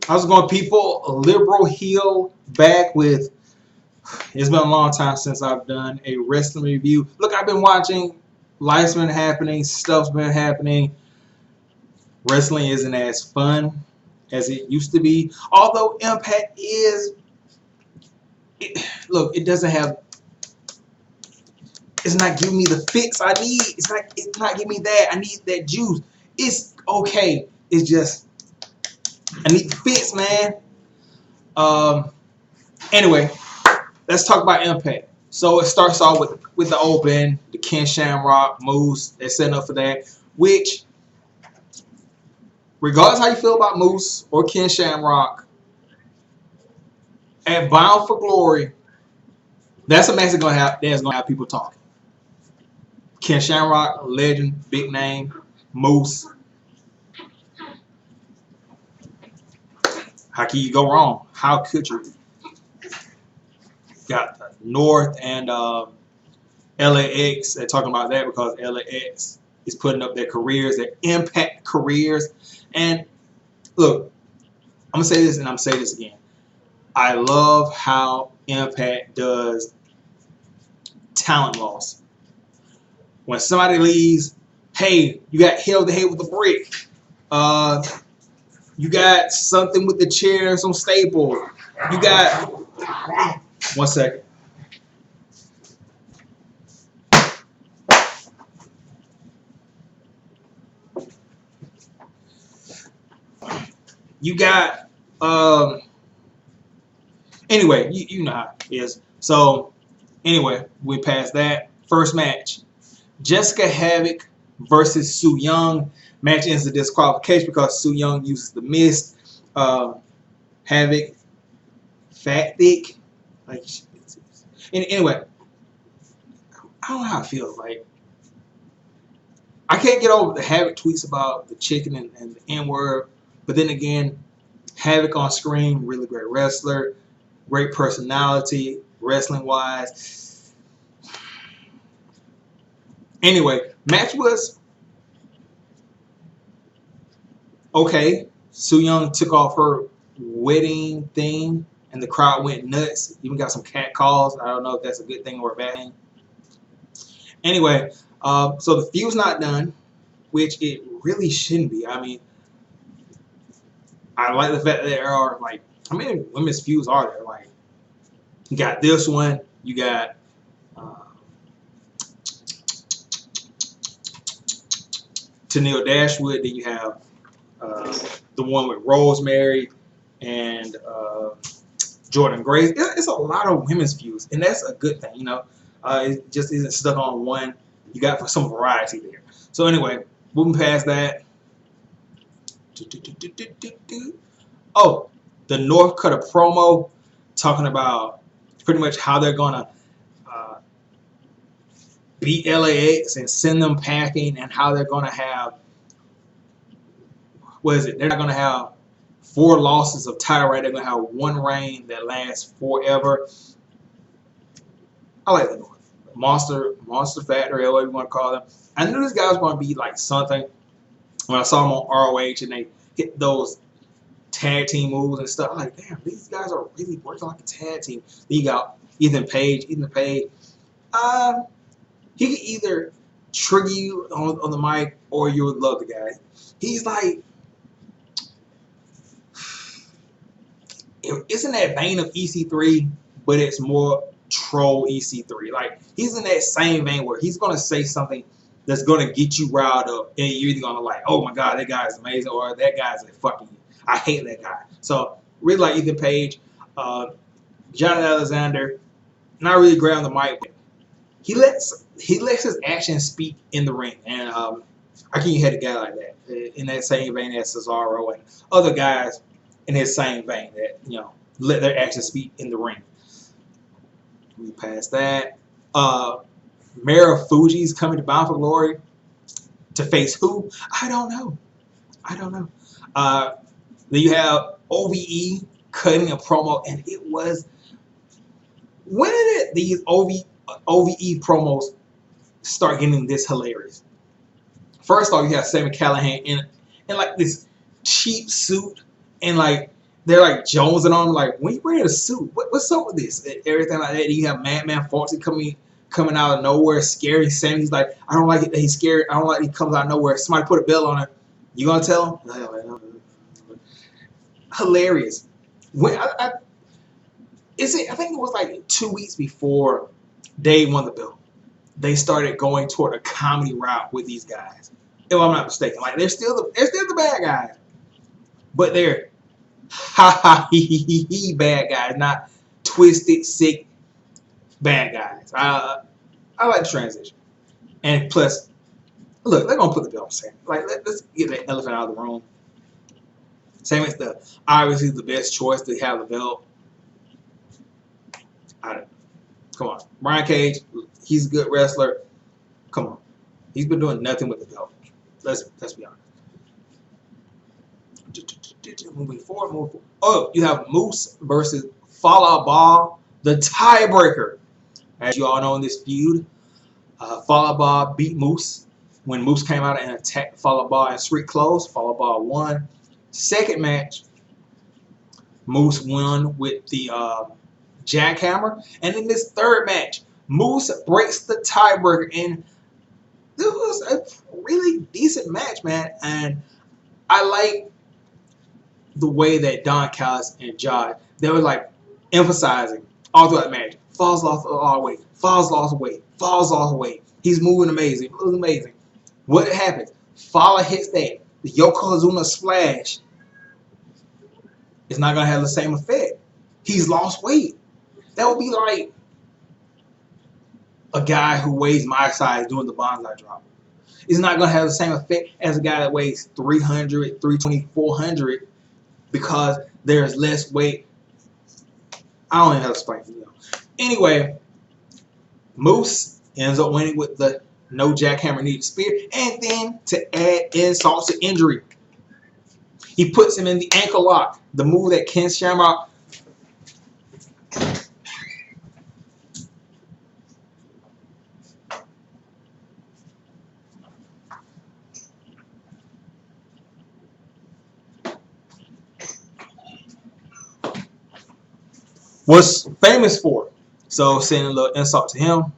How's it going, people? Liberal Heel back with. It's been a long time since I've done a wrestling review. Look, I've been watching. Life's been happening. Stuff's been happening. Wrestling isn't as fun as it used to be. Although Impact is. Look, it doesn't have. It's not giving me the fix I need. It's not giving me that. I need that juice. It's okay. It's just. I need the fix, man. Anyway, let's talk about Impact. So it starts off with the open, the Ken Shamrock Moose. They're setting up for that. Which, regardless how you feel about Moose or Ken Shamrock, at Bound for Glory, that's a match that's gonna have people talking. Ken Shamrock, legend, big name. Moose. How can you go wrong? How could you? Got North and LAX. They're talking about that because LAX is putting up their careers, their Impact careers. And look, I'm gonna say this and I'm gonna say this again. I love how Impact does talent loss. When somebody leaves, hey, you got hit over the head with a brick. You got something with the chair, some staple. You got 1 second. You got anyway, you know how it is. So anyway, we passed that. First match. Jessica Havoc versus Sooyoung. Match ends in disqualification because Sooyoung uses the mist. Havoc, fat, thick. Like, anyway, I don't know how I feel. Like, I can't get over the Havoc tweets about the chicken and the N-word. But then again, Havoc on screen, really great wrestler, great personality, wrestling-wise. Anyway, match was okay. Sooyoung took off her wedding thing, and the crowd went nuts. Even got some cat calls. I don't know if that's a good thing or a bad thing. Anyway, so the feud's not done, which it really shouldn't be. I mean, I like the fact that there are, like, how many women's feuds are there? Like, you got this one, you got Tennille Dashwood, then you have the one with Rosemary and Jordan Grace. It's a lot of women's feuds, and that's a good thing, you know. It just isn't stuck on one. You got some variety there. So anyway, moving past that. Oh, the North cut a promo talking about pretty much how they're gonna beat LAX and send them packing, and how they're gonna have, what is it? They're not gonna have 4 losses of title, right? They're gonna have 1 reign that lasts forever. I like the North. Monster Factory, whatever you want to call them. I knew this guy was going to be like something when I saw him on ROH and they hit those tag team moves and stuff. I'm like, damn, these guys are really working like a tag team. Then you got Ethan Page. He can either trigger you on the mic or you would love the guy. He's like, it's in that vein of EC3, but it's more troll EC3. Like, he's in that same vein where he's gonna say something that's gonna get you riled up, and you're either gonna like, oh my god, that guy is amazing, or that guy's like, fucking you. I hate that guy. So really like Ethan Page, John Alexander, not really great on the mic. But he lets his actions speak in the ring, and I can't had a guy like that in that same vein as Cesaro and other guys in his same vein that, you know, let their actions speak in the ring. We passed that. Mara Fuji's coming to Bound for Glory to face who? I don't know. Then you have OVE cutting a promo, and it was, when did these OVE promos start getting this hilarious? First off, you have Sammy Callahan in like this cheap suit, and like they're like jonesing on him, like, when you wearing a suit, what's up with this? And everything like that. And you have Madman Foxy coming out of nowhere, scary Sammy. He's like, I don't like it that he's scared. I don't like he comes out of nowhere. Somebody put a bell on him. You gonna tell him? Hilarious. When I think it was like 2 weeks before they won the belt. They started going toward a comedy route with these guys. If I'm not mistaken, like they're still the bad guys, but they're ha ha he bad guys, not twisted, sick bad guys. I like the transition, and plus, look, they're gonna put the belt on Sammy. Like let's get the elephant out of the room. Sammy's obviously the best choice to have the belt. Come on, Brian Cage, he's a good wrestler. Come on, he's been doing nothing with the belt. Let's be honest. Moving forward. Oh, you have Moose versus Fallah Bahh, the tiebreaker. As you all know in this feud, Fallah Bahh beat Moose when Moose came out and attacked Fallah Bahh in street clothes. Fallah Bahh won. Second match, Moose won with the jackhammer. And in this third match, Moose breaks the tiebreaker. And this was a really decent match, man. And I like the way that Don Callis and Josh, they were like emphasizing all throughout the match. Fall's lost all the weight. Fall's lost weight. Fall's lost weight. He's moving amazing. Moving amazing. What happens? Fallah hits that. The Yokozuna splash. It's not going to have the same effect. He's lost weight. That would be like a guy who weighs my size doing the bonsai drop. It's not going to have the same effect as a guy that weighs 300, 320, 400 because there's less weight. I don't even have to explain it. Anyway, Moose ends up winning with the no jackhammer needed spear. And then to add insult to injury, he puts him in the ankle lock, the move that Ken Shamrock was famous for. So sending a little insult to him.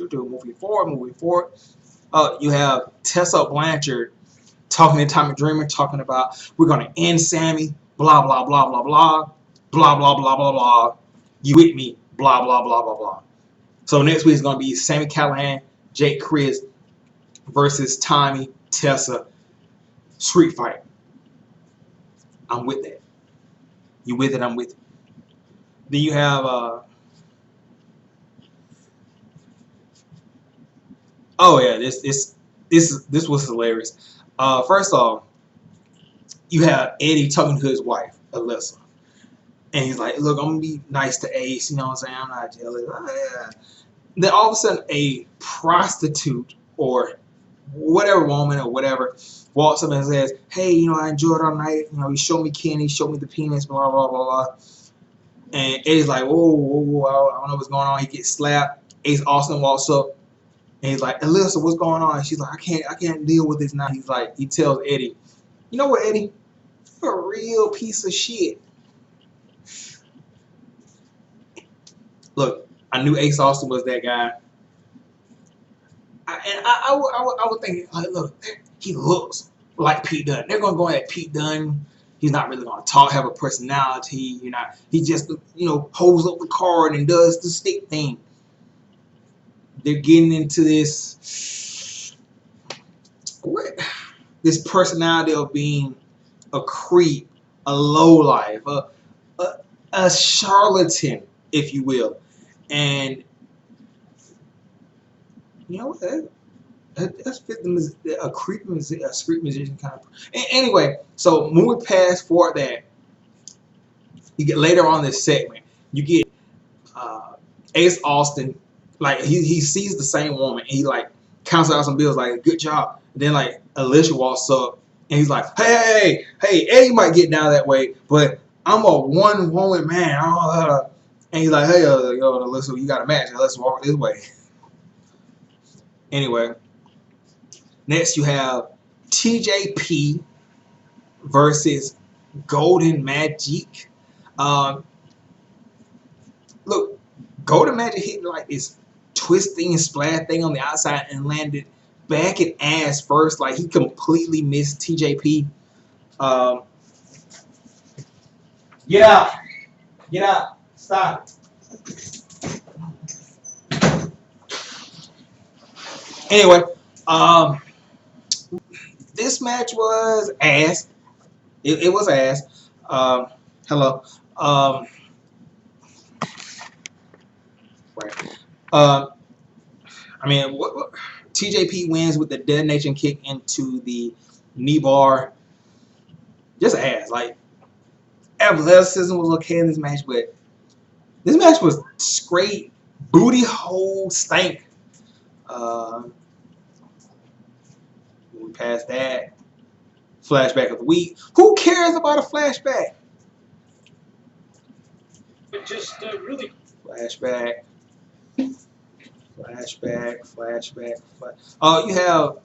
Moving forward. You have Tessa Blanchard talking to Tommy Dreamer, talking about we're gonna end Sammy, blah blah blah blah blah, blah blah blah blah blah. You with me, blah blah blah blah blah. So next week is gonna be Sammy Callahan, Jake Chris versus Tommy, Tessa, street fight. I'm with that. You with it? I'm with it. Then you have oh yeah, this was hilarious. First off, you have Eddie talking to his wife, Alyssa. And he's like, look, I'm going to be nice to Ace, you know what I'm saying? I'm not jealous. Oh, yeah. Then all of a sudden, a prostitute or whatever woman or whatever walks up and says, hey, you know, I enjoyed our night. You know, he showed me Kenny, he showed me the penis, blah, blah, blah, blah. And Eddie's like, whoa, whoa, whoa, I don't know what's going on. He gets slapped. Ace Austin walks up. And he's like, Alyssa, what's going on? And she's like, I can't deal with this now. He's like, he tells Eddie, you know what, Eddie? You're a real piece of shit. Look, I knew Ace Austin was that guy. I would think, like, look, he looks like Pete Dunne. They're going to go at Pete Dunne. He's not really going to talk, have a personality. He just, holds up the card and does the stick thing. They're getting into this personality of being a creep, a lowlife, a charlatan, if you will. And you know what? That's a creep musician kind of. Anyway, so moving past for that, you get later on this segment, you get Ace Austin. Like he sees the same woman and he like counts out some bills like good job. And then like Alicia walks up and he's like, hey, Eddie might get down that way, but I'm a one woman man. And he's like, hey, Alyssa, you got a match. Let's walk this way. Anyway, next you have TJP versus Golden Magic. Um, Look, Golden Magic hit like this twisting and splash thing on the outside and landed back at ass first. Like he completely missed TJP. Um, get out. Get out. Stop. Anyway, um, this match was ass. It was ass. Hello. Um, right. Um, I mean, TJP wins with the detonation kick into the knee bar. Just ass. Like, athleticism was okay in this match, but this match was straight booty hole stank. We passed that. Flashback of the week. Who cares about a flashback? But just really. Flashback. Oh, you have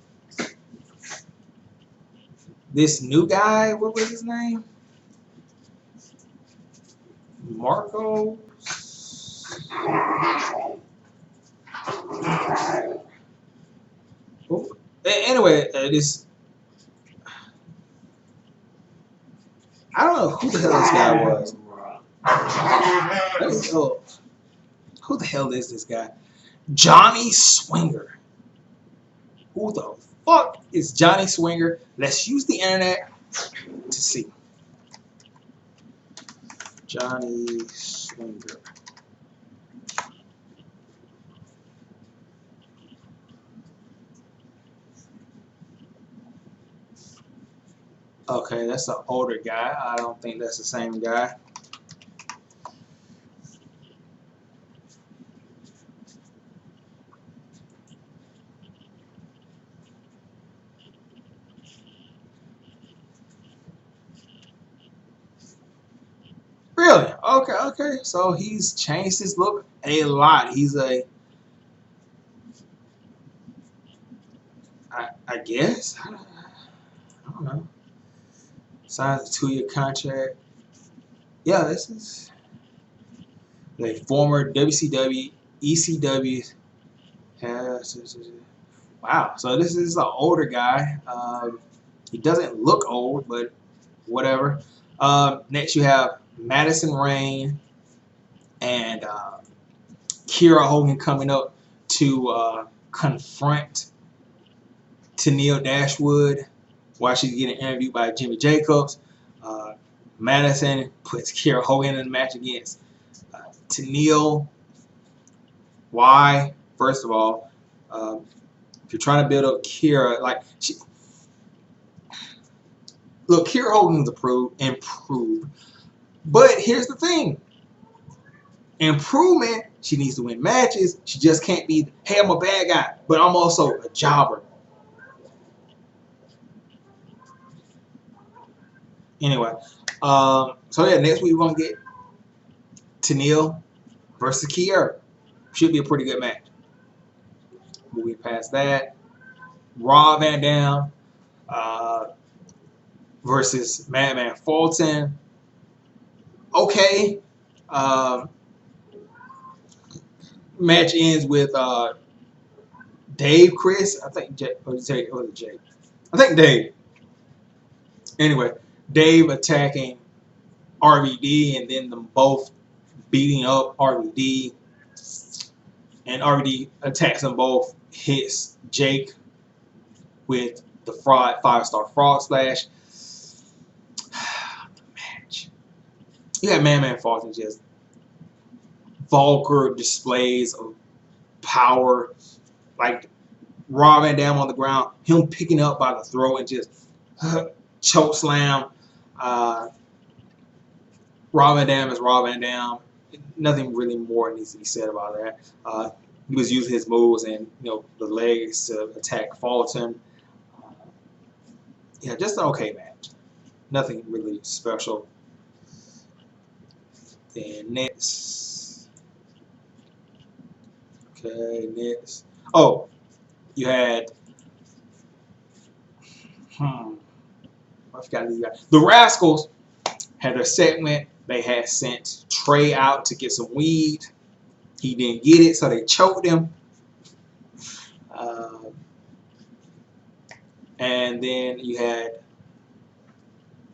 this new guy. What was his name? Marco. Anyway, this. I don't know who the hell this guy was. Who the hell is this guy? Johnny Swinger. Who the fuck is Johnny Swinger? Let's use the internet to see. Johnny Swinger. Okay, that's an older guy. I don't think that's the same guy. Really? Okay. So he's changed his look a lot. He's I guess. I don't know. Signs a 2-year contract. Yeah, this is a former WCW, ECW. Wow. So this is an older guy. He doesn't look old, but whatever. Next you have Madison Rain and Kiera Hogan coming up to confront Tennille Dashwood while she's getting interviewed by Jimmy Jacobs. Madison puts Kiera Hogan in the match against Tennille. Why? First of all, if you're trying to build up Kiera, Kiera Hogan's improved. But here's the thing. Improvement, she needs to win matches. She just can't be, hey, I'm a bad guy, but I'm also a jobber. Anyway, so yeah, next week we're going to get Tennille versus Kiera. Should be a pretty good match. Moving past that, Rob Van Dam versus Madman Fulton. Okay. Match ends with Dave, Chris. I think Jay. Was it Jay? I think Dave. Anyway, Dave attacking RVD and then them both beating up RVD. And RVD attacks them both, hits Jake with the 5-star frog splash. Match. You got Madman Fulton just vulgar displays of power, like Rob Van Dam on the ground, him picking up by the throat and just choke slam. Rob Van Dam is Rob Van Dam. Nothing really more needs to be said about that. He was using his moves and the legs to attack Fulton. Yeah, just an okay match. Nothing really special. Then next. Okay, next. Oh, you had I forgot these guys. The Rascals had their segment. They had sent Trey out to get some weed. He didn't get it, so they choked him. And then you had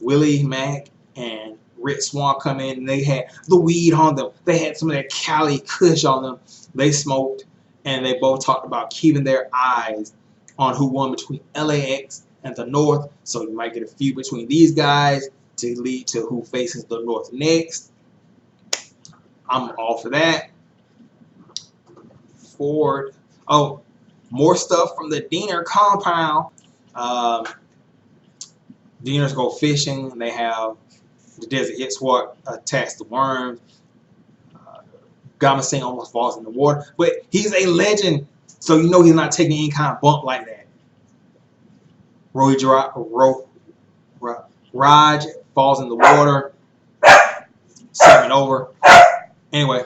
Willie Mack and Rick Swan come in, and they had the weed on them. They had some of that Cali Kush on them. They smoked, and they both talked about keeping their eyes on who won between LAX and the North. So you might get a feud between these guys to lead to who faces the North next. I'm all for that. Ford. Oh, more stuff from the Diener compound. Dieners go fishing. They have the Desert Hit Squad attacks the worms. Gamasing almost falls in the water, but he's a legend, so you know he's not taking any kind of bump like that. Raj falls in the water, segment over. Anyway,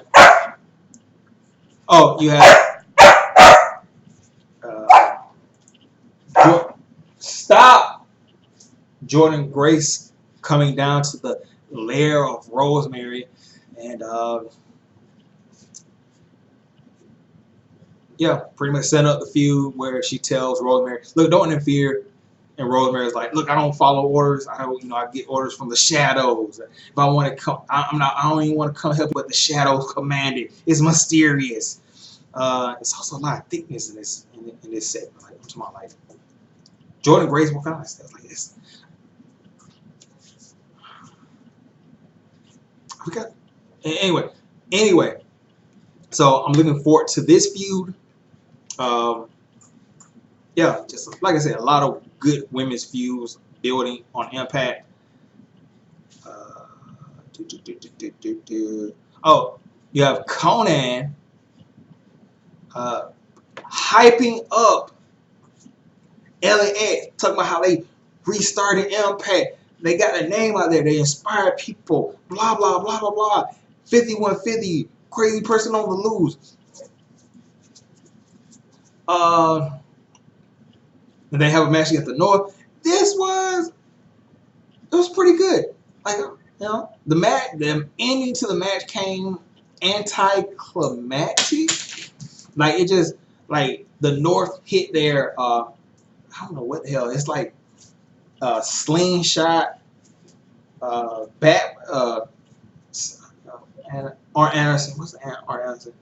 oh, you have stop Jordan Grace coming down to the lair of Rosemary, and yeah, pretty much setting up the feud where she tells Rosemary, "Look, don't interfere." And Rosemary's like, "Look, I don't follow orders. I get orders from the shadows. If I want to come, I don't even want to come help, but the shadows command it. It's mysterious." It's also a lot of thickness in this segment. Like, I'm talking about, like, Jordan Grace, what kind of stuff like this? We got anyway. So I'm looking forward to this feud. Yeah, just like I said, a lot of good women's feuds building on Impact. Oh, you have Conan hyping up LAX, talking about how they restarted Impact. They got a name out there. They inspired people. Blah, blah, blah, blah, blah. 5150, crazy person on the loose. And they have a match against the North. It was pretty good. Like, the ending to the match came anticlimactic. Like, it just, like, the North hit their, I don't know what the hell. It's like slingshot, Arn Anderson. What's the Arn Anderson?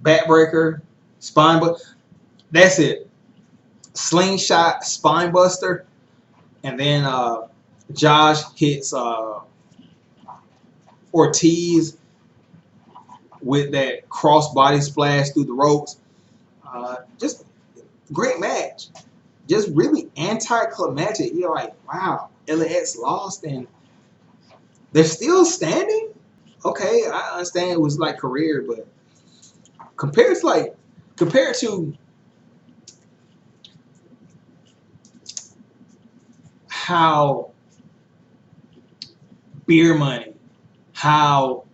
Backbreaker, spine, but that's it. Slingshot, spine buster, and then Josh hits Ortiz with that cross body splash through the ropes. Just great match. Just really anticlimactic. You're like, wow, LAX lost and they're still standing? Okay, I understand it was like career, but compared to how Beer Money, how,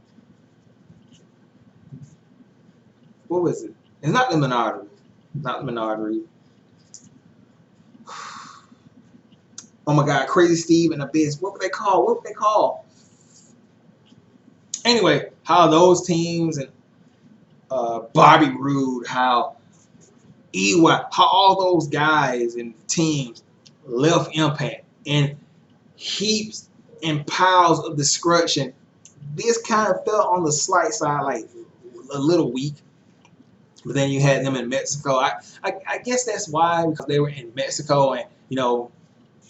what was it? It's not the Menardery. Not the Menardery. Oh my God, Crazy Steve and Abyss. What would they call? Anyway, how those teams and Bobby Roode, how EY, how all those guys and teams left Impact in heaps and piles of destruction. This kind of felt on the slight side, like a little weak. But then you had them in Mexico. I guess that's why, because they were in Mexico and,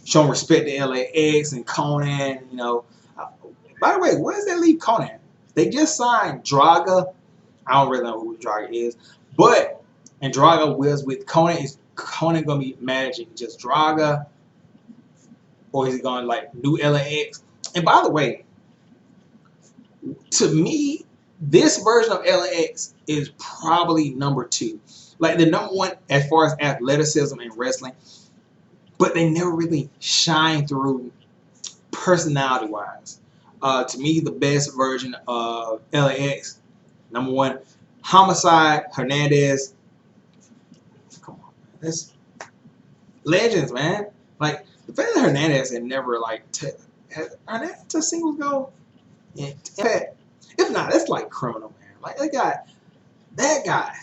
showing respect to LAX and Conan, By the way, where does that leave Conan? They just signed Draga. I don't really know who Draga is. And Draga was with Conan. Is Conan going to be managing just Draga? Or is he going to, like, new LAX? And by the way, to me, this version of LAX is probably number 2. Like, the number 1 as far as athleticism and wrestling. But they never really shine through personality-wise. To me, the best version of LAX, number 1, Homicide, Hernandez. Come on, man. That's legends, man. Like, The fact that Hernandez had never like had Hernandez to singles go, and if not, that's like criminal, man. Like that guy.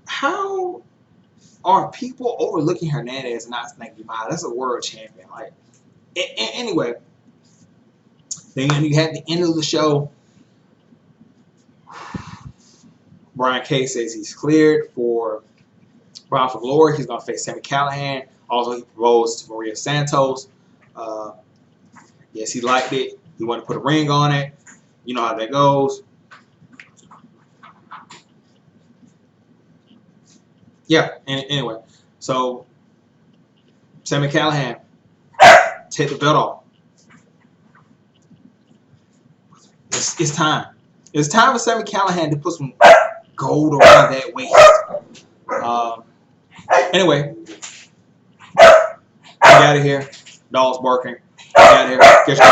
How are people overlooking Hernandez and not thinking, wow, that's a world champion? Like, anyway, then you had the end of the show. Brian K says he's cleared for Bound for Glory. He's going to face Sami Callihan. Also, he proposed to Maria Santos. Yes, he liked it. He wanted to put a ring on it. You know how that goes. Yeah, anyway. So, Sami Callihan, take the belt off. It's time. It's time for Sami Callihan to put some gold around that waist. Anyway, get out of here. Dog's barking. Get out of here. Get your